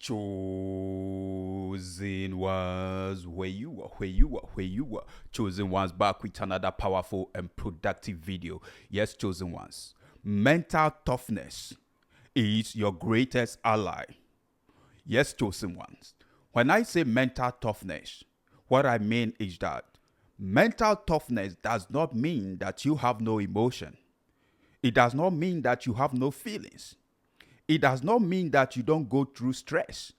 Chosen ones, where you are. Chosen ones, back with another powerful and productive video. Yes, chosen ones. Mental toughness is your greatest ally. Yes, chosen ones. When I say mental toughness, what I mean is that mental toughness does not mean that you have no emotion. It does not mean that you have no feelings. It does not mean that you don't go through stress.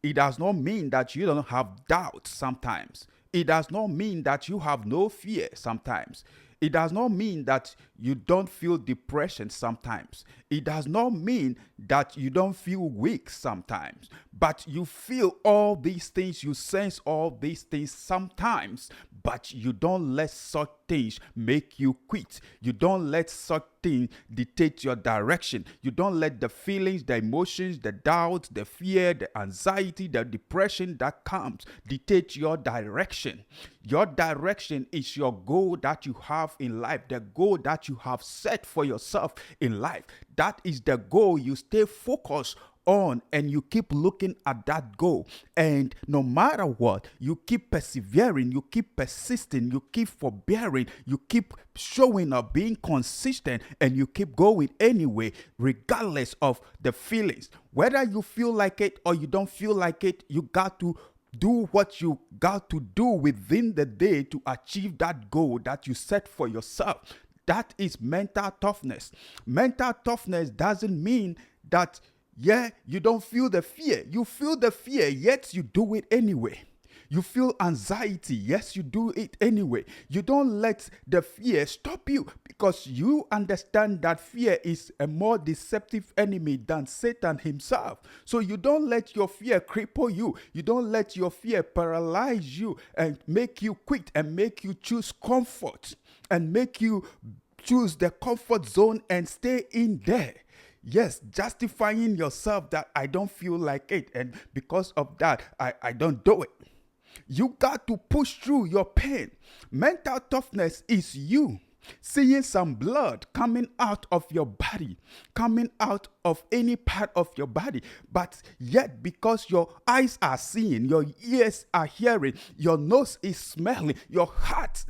It does not mean that you don't have doubt sometimes. It does not mean that you have no fear sometimes. It does not mean that you don't feel depression sometimes. It does not mean that you don't feel weak sometimes. But you feel all these things, you sense all these things sometimes, but you don't let such things make you quit. You don't let such things dictate your direction. You don't let the feelings, the emotions, the doubts, the fear, the anxiety, the depression that comes dictate your direction. Your direction is your goal that you have in life, the goal that you have set for yourself in life. That is the goal you stay focused on, and you keep looking at that goal. And no matter what, you keep persevering, you keep persisting, you keep forbearing, you keep showing up, being consistent, and you keep going anyway, regardless of the feelings. Whether you feel like it or you don't feel like it, you got to do what you got to do within the day to achieve that goal that you set for yourself. That is mental toughness. Mental toughness doesn't mean that you don't feel the fear. You feel the fear, yet you do it anyway. You feel anxiety, yes, you do it anyway. You don't let the fear stop you because you understand that fear is a more deceptive enemy than Satan himself. So you don't let your fear cripple you. You don't let your fear paralyze you and make you quit and make you choose comfort and make you choose the comfort zone and stay in there. Yes, justifying yourself that I don't feel like it, and because of that, I don't do it. You got to push through your pain. Mental toughness is you seeing some blood coming out of your body, coming out of any part of your body, but yet because your eyes are seeing, your ears are hearing, your nose is smelling, your heart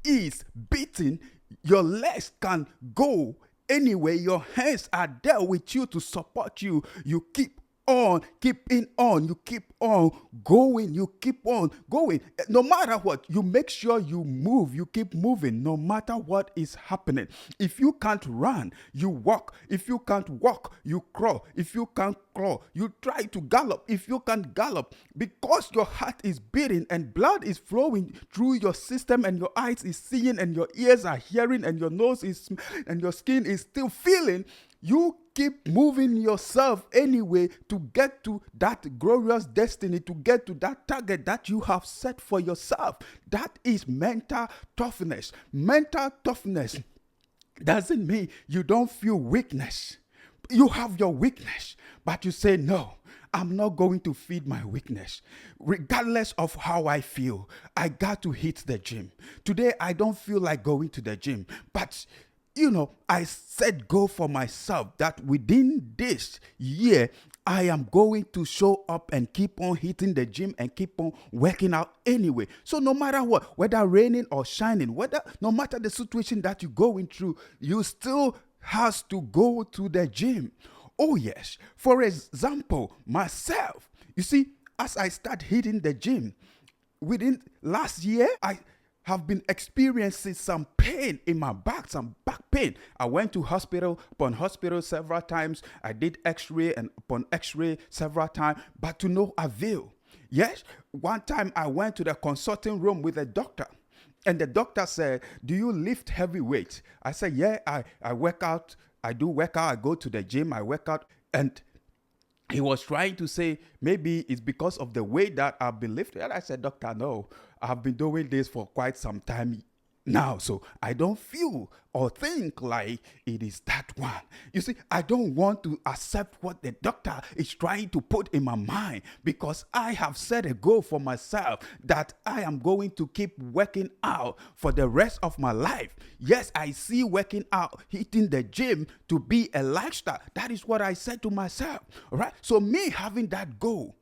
is beating, your legs can go anyway, your hands are there with you to support you. You keep on, keeping on, you keep on going, you keep on going. No matter what, you make sure you move, you keep moving, no matter what is happening. If you can't run, you walk. If you can't walk, you crawl. If you can't crawl, you try to gallop. If you can't gallop, because your heart is beating and blood is flowing through your system and your eyes is seeing and your ears are hearing and your nose is and your skin is still feeling, you keep moving yourself anyway to get to that glorious destiny, to get to that target that you have set for yourself. That is mental toughness. Mental toughness doesn't mean you don't feel weakness. You have your weakness, but you say, no, I'm not going to feed my weakness. Regardless of how I feel, I got to hit the gym. Today, I don't feel like going to the gym, but I set goal for myself that within this year, I am going to show up and keep on hitting the gym and keep on working out anyway. So no matter what, whether raining or shining, no matter the situation that you're going through, you still has to go to the gym. Oh yes. For example, myself, you see, as I start hitting the gym, within last year, I have been experiencing some pain in my back, some back pain. I went to hospital upon hospital several times. I did x-ray and upon x-ray several times, but to no avail. Yes, one time I went to the consulting room with a doctor, and the doctor said, do you lift heavy weights? I said, yeah, I work out. I do work out. I go to the gym. I work out. And he was trying to say maybe it's because of the way that I've been lifting. And I said, doctor, no, I've been doing this for quite some time. Now, so I don't feel or think like it is that one. You see, I don't want to accept what the doctor is trying to put in my mind, because I have set a goal for myself that I am going to keep working out for the rest of my life. Yes, I see working out, hitting the gym to be a lifestyle. That is what I said to myself. All right. So, me having that goal,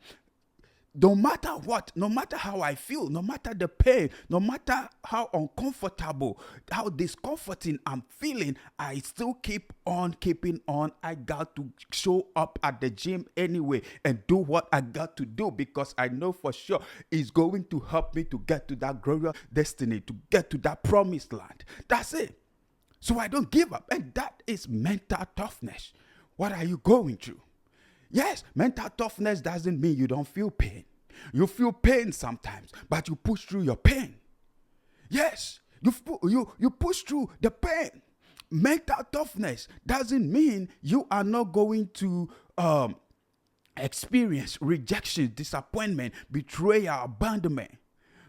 no matter what, no matter how I feel, no matter the pain, no matter how uncomfortable, how discomforting I'm feeling, I still keep on keeping on. I got to show up at the gym anyway and do what I got to do, because I know for sure it's going to help me to get to that glorious destiny, to get to that promised land. That's it. So I don't give up. And that is mental toughness. What are you going through? Yes, mental toughness doesn't mean you don't feel pain. You feel pain sometimes, but you push through your pain. Yes, you push through the pain. Mental toughness doesn't mean you are not going to experience rejection, disappointment, betrayal, abandonment.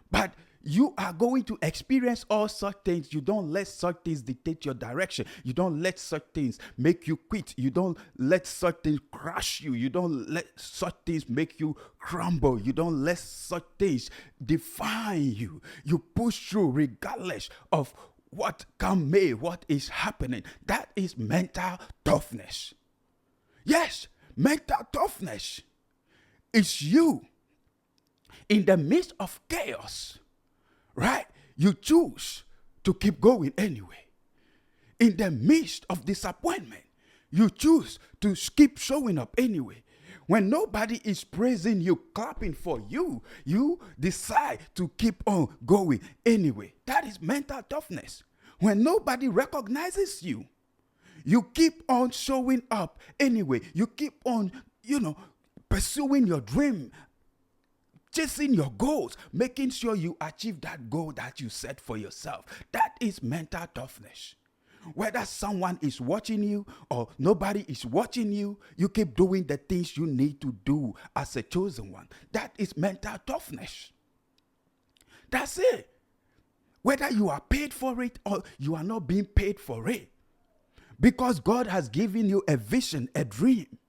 But you are going to experience all such things. You don't let such things dictate your direction. You don't let such things make you quit. You don't let such things crush you. You don't let such things make you crumble. You don't let such things define you. You push through regardless of what can may, what is happening. That is mental toughness. Yes, mental toughness is you in the midst of chaos. Right? You choose to keep going anyway. In the midst of disappointment, you choose to keep showing up anyway. When nobody is praising you, clapping for you, you decide to keep on going anyway. That is mental toughness. When nobody recognizes you, you keep on showing up anyway. You keep on, pursuing your dream, chasing your goals, making sure you achieve that goal that you set for yourself. That is mental toughness. Whether someone is watching you or nobody is watching you, you keep doing the things you need to do as a chosen one. That is mental toughness. That's it. Whether you are paid for it or you are not being paid for it. Because God has given you a vision, a dream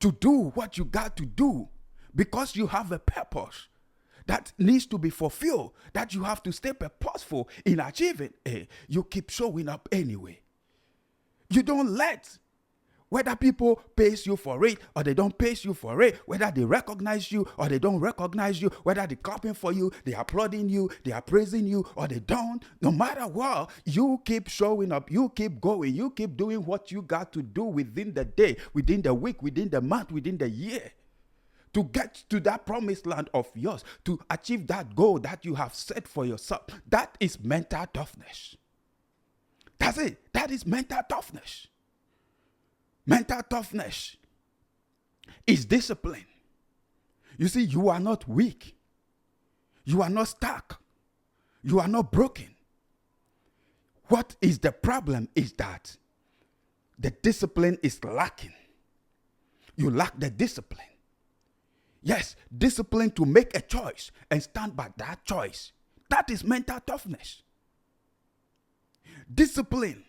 to do what you got to do. Because you have a purpose that needs to be fulfilled, that you have to stay purposeful in achieving, you keep showing up anyway. You don't let whether people pays you for it or they don't pay you for it, whether they recognize you or they don't recognize you, whether they're clapping for you, they are applauding you, they are praising you, or they don't. No matter what, you keep showing up, you keep going, you keep doing what you got to do within the day, within the week, within the month, within the year, to get to that promised land of yours, to achieve that goal that you have set for yourself. That is mental toughness. That's it. That is mental toughness. Mental toughness is discipline. You see, you are not weak. You are not stuck. You are not broken. What is the problem is that the discipline is lacking. You lack the discipline. Yes, discipline to make a choice and stand by that choice. That is mental toughness. Discipline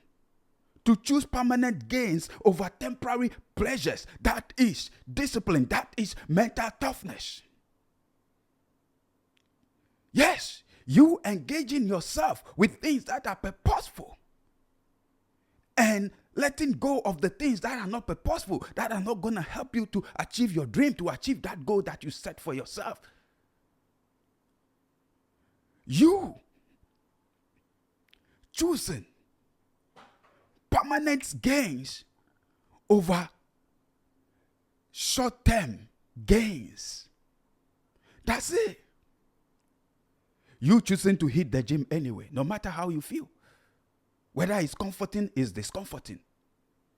to choose permanent gains over temporary pleasures. That is discipline. That is mental toughness. Yes, you engaging yourself with things that are purposeful and letting go of the things that are not purposeful, that are not going to help you to achieve your dream, to achieve that goal that you set for yourself. You choosing permanent gains over short-term gains. That's it. You choosing to hit the gym anyway, no matter how you feel. Whether it's comforting, it's discomforting.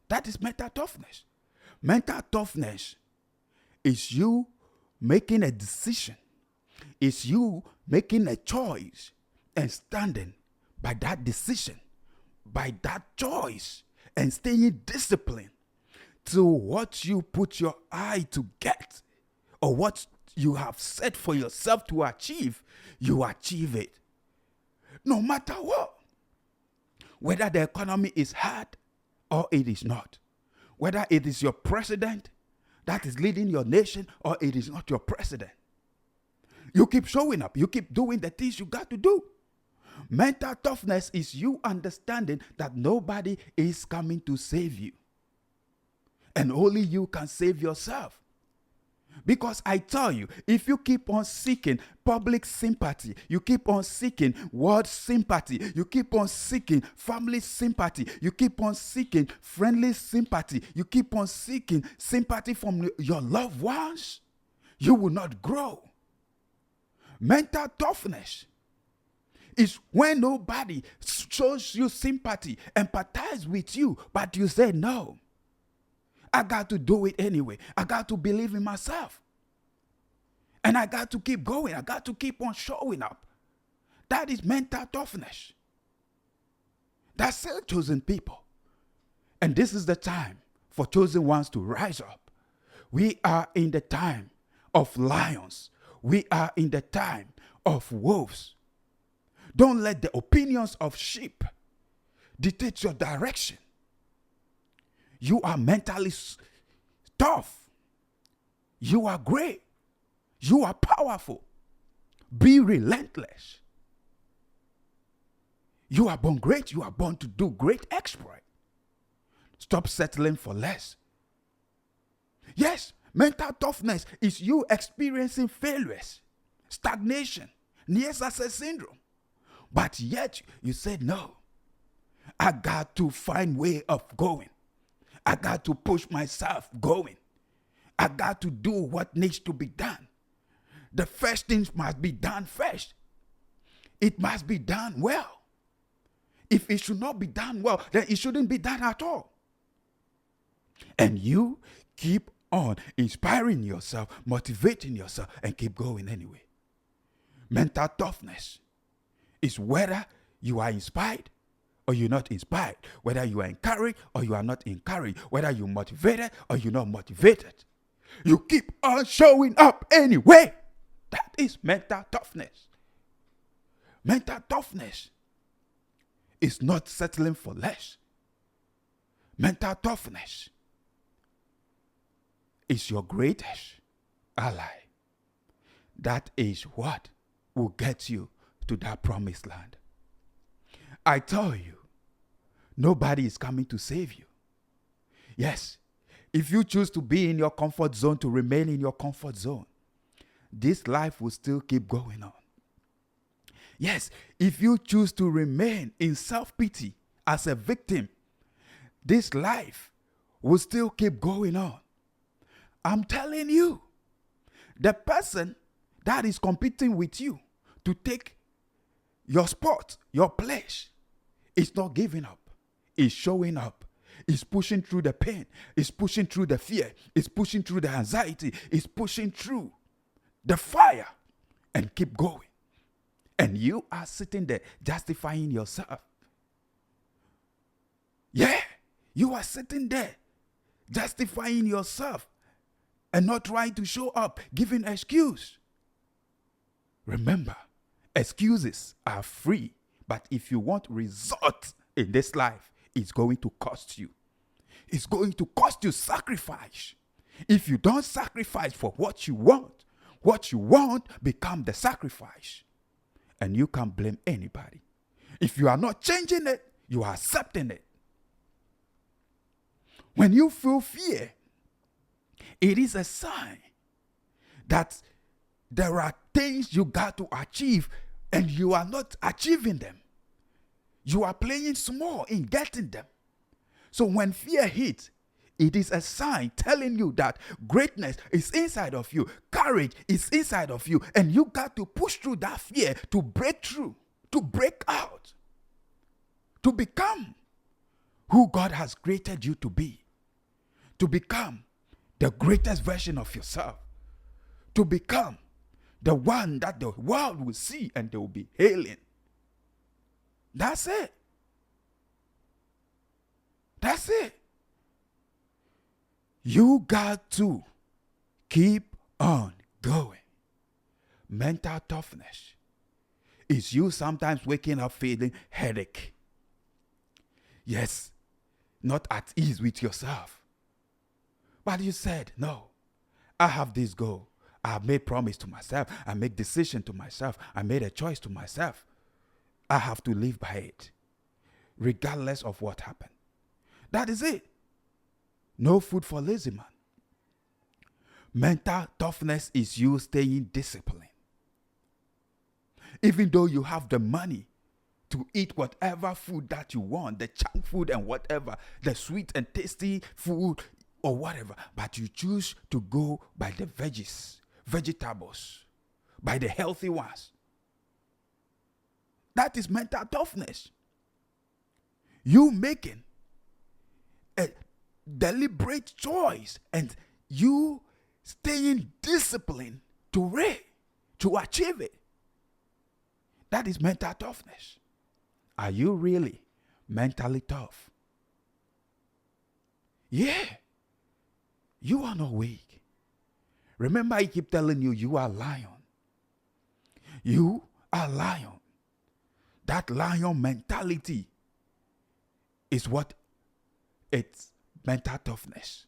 That is mental toughness. Mental toughness is you making a decision. It's you making a choice and standing by that decision, by that choice, and staying disciplined to what you put your eye to get, or what you have set for yourself to achieve, you achieve it. No matter what. Whether the economy is hard or it is not. Whether it is your president that is leading your nation or it is not your president. You keep showing up. You keep doing the things you got to do. Mental toughness is you understanding that nobody is coming to save you. And only you can save yourself. Because I tell you, if you keep on seeking public sympathy, you keep on seeking world sympathy, you keep on seeking family sympathy, you keep on seeking friendly sympathy, you keep on seeking sympathy from your loved ones, you will not grow. Mental toughness is when nobody shows you sympathy, empathize with you, but you say no. I got to do it anyway. I got to believe in myself. And I got to keep going. I got to keep on showing up. That is mental toughness. That's it, chosen people. And this is the time for chosen ones to rise up. We are in the time of lions. We are in the time of wolves. Don't let the opinions of sheep dictate your direction. You are mentally tough. You are great. You are powerful. Be relentless. You are born great. You are born to do great exploit. Stop settling for less. Yes, mental toughness is you experiencing failures, stagnation, near success syndrome. But yet you said, no, I got to find way of going. I got to push myself going. I got to do what needs to be done. The first things must be done first. It must be done well. If it should not be done well, then it shouldn't be done at all. And you keep on inspiring yourself, motivating yourself, and keep going anyway. Mental toughness is whether you are inspired or you're not inspired, whether you are encouraged or you are not encouraged, whether you're motivated or you're not motivated. You keep on showing up anyway. That is mental toughness. Mental toughness is not settling for less. Mental toughness is your greatest ally. That is what will get you to that promised land. I tell you, nobody is coming to save you. Yes, if you choose to be in your comfort zone, to remain in your comfort zone, this life will still keep going on. Yes, if you choose to remain in self-pity as a victim, this life will still keep going on. I'm telling you, the person that is competing with you to take your spot, your place, is not giving up. It's showing up. It's pushing through the pain. It's pushing through the fear. It's pushing through the anxiety. It's pushing through the fire and keep going. And you are sitting there justifying yourself. Yeah, you are sitting there justifying yourself and not trying to show up, giving excuse. Remember, excuses are free, but if you want results in this life, it's going to cost you. It's going to cost you sacrifice. If you don't sacrifice for what you want become the sacrifice. And you can't blame anybody. If you are not changing it, you are accepting it. When you feel fear, it is a sign that there are things you got to achieve and you are not achieving them. You are playing small in getting them. So when fear hits, it is a sign telling you that greatness is inside of you. Courage is inside of you. And you got to push through that fear to break through, to break out, to become who God has created you to be. To become the greatest version of yourself. To become the one that the world will see and they will be hailing. That's it. That's it. You got to keep on going. Mental toughness is you sometimes waking up feeling headache. Yes, not at ease with yourself. But you said, no, I have this goal. I have made promise to myself. I make decision to myself. I made a choice to myself. I have to live by it, regardless of what happened. That is it. No food for lazy man. Mental toughness is you staying disciplined. Even though you have the money to eat whatever food that you want, the junk food and whatever, the sweet and tasty food or whatever, but you choose to go by the vegetables, by the healthy ones. That is mental toughness. You making a deliberate choice and you staying disciplined to achieve it. That is mental toughness. Are you really mentally tough? Yeah. You are not weak. Remember, I keep telling you, you are lion. You are lion. That lion mentality is what it's mental toughness.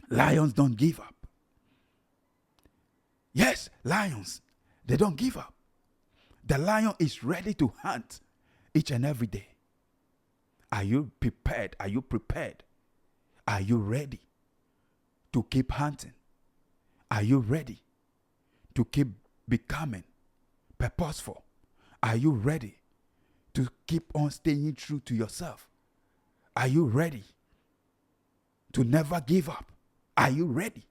Lions don't give up. Yes, lions, they don't give up. The lion is ready to hunt each and every day. Are you prepared? Are you prepared? Are you ready to keep hunting? Are you ready to keep becoming purposeful? Are you ready to keep on staying true to yourself? Are you ready to never give up? Are you ready?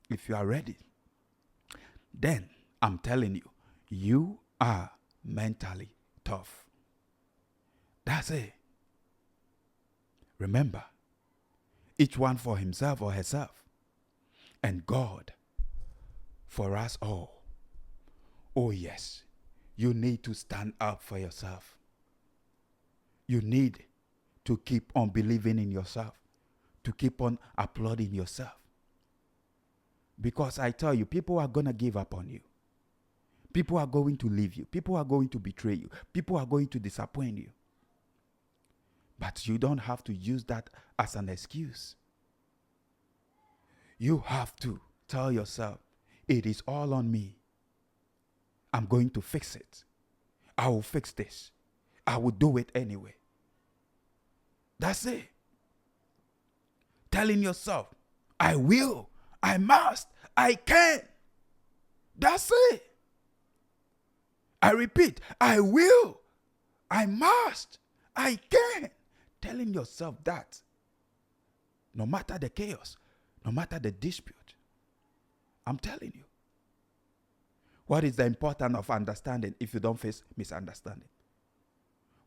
If you are ready, then I'm telling you, you are mentally tough. That's it. Remember, each one for himself or herself, and God for us all. Oh yes, you need to stand up for yourself. You need to keep on believing in yourself, to keep on applauding yourself. Because I tell you, people are going to give up on you. People are going to leave you. People are going to betray you. People are going to disappoint you. But you don't have to use that as an excuse. You have to tell yourself, it is all on me. I'm going to fix it. I will fix this. I will do it anyway. That's it. Telling yourself, I will, I must, I can. That's it. I repeat, I will, I must, I can. Telling yourself that. No matter the chaos, no matter the dispute. I'm telling you. What is the importance of understanding if you don't face misunderstanding?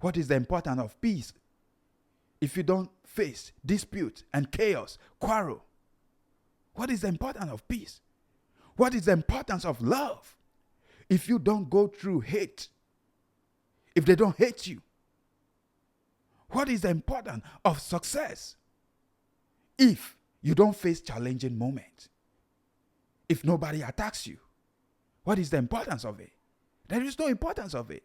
What is the importance of peace if you don't face dispute and chaos, quarrel? What is the importance of peace? What is the importance of love if you don't go through hate? If they don't hate you? What is the importance of success if you don't face challenging moments? If nobody attacks you? What is the importance of it? There is no importance of it.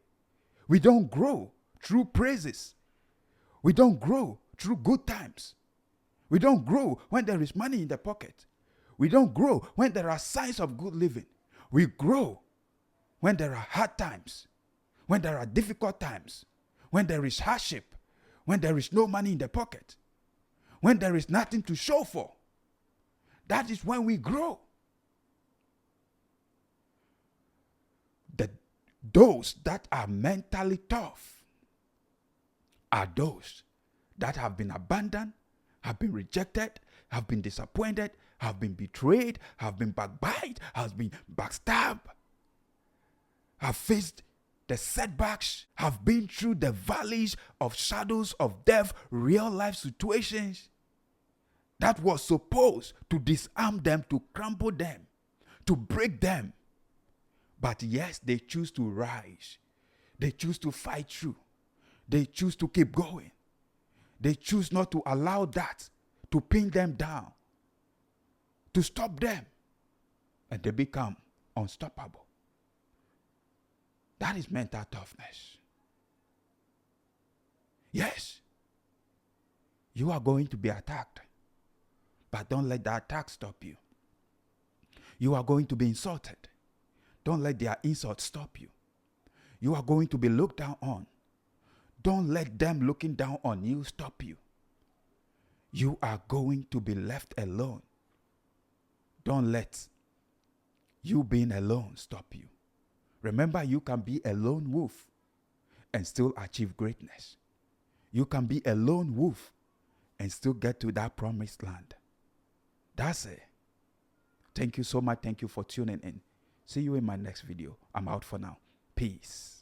We don't grow through praises. We don't grow through good times. We don't grow when there is money in the pocket. We don't grow when there are signs of good living. We grow when there are hard times, when there are difficult times, when there is hardship, when there is no money in the pocket, when there is nothing to show for. That is when we grow. Those that are mentally tough are those that have been abandoned, have been rejected, have been disappointed, have been betrayed, have been backbited, have been backstabbed, have faced the setbacks, have been through the valleys of shadows of death, real life situations that was supposed to disarm them, to crumple them, to break them. But yes, they choose to rise. They choose to fight through. They choose to keep going. They choose not to allow that to pin them down, to stop them. And they become unstoppable. That is mental toughness. Yes, you are going to be attacked, but don't let the attack stop you. You are going to be insulted. Don't let their insult stop you. You are going to be looked down on. Don't let them looking down on you stop you. You are going to be left alone. Don't let you being alone stop you. Remember, you can be a lone wolf and still achieve greatness. You can be a lone wolf and still get to that promised land. That's it. Thank you so much. Thank you for tuning in. See you in my next video. I'm out for now. Peace.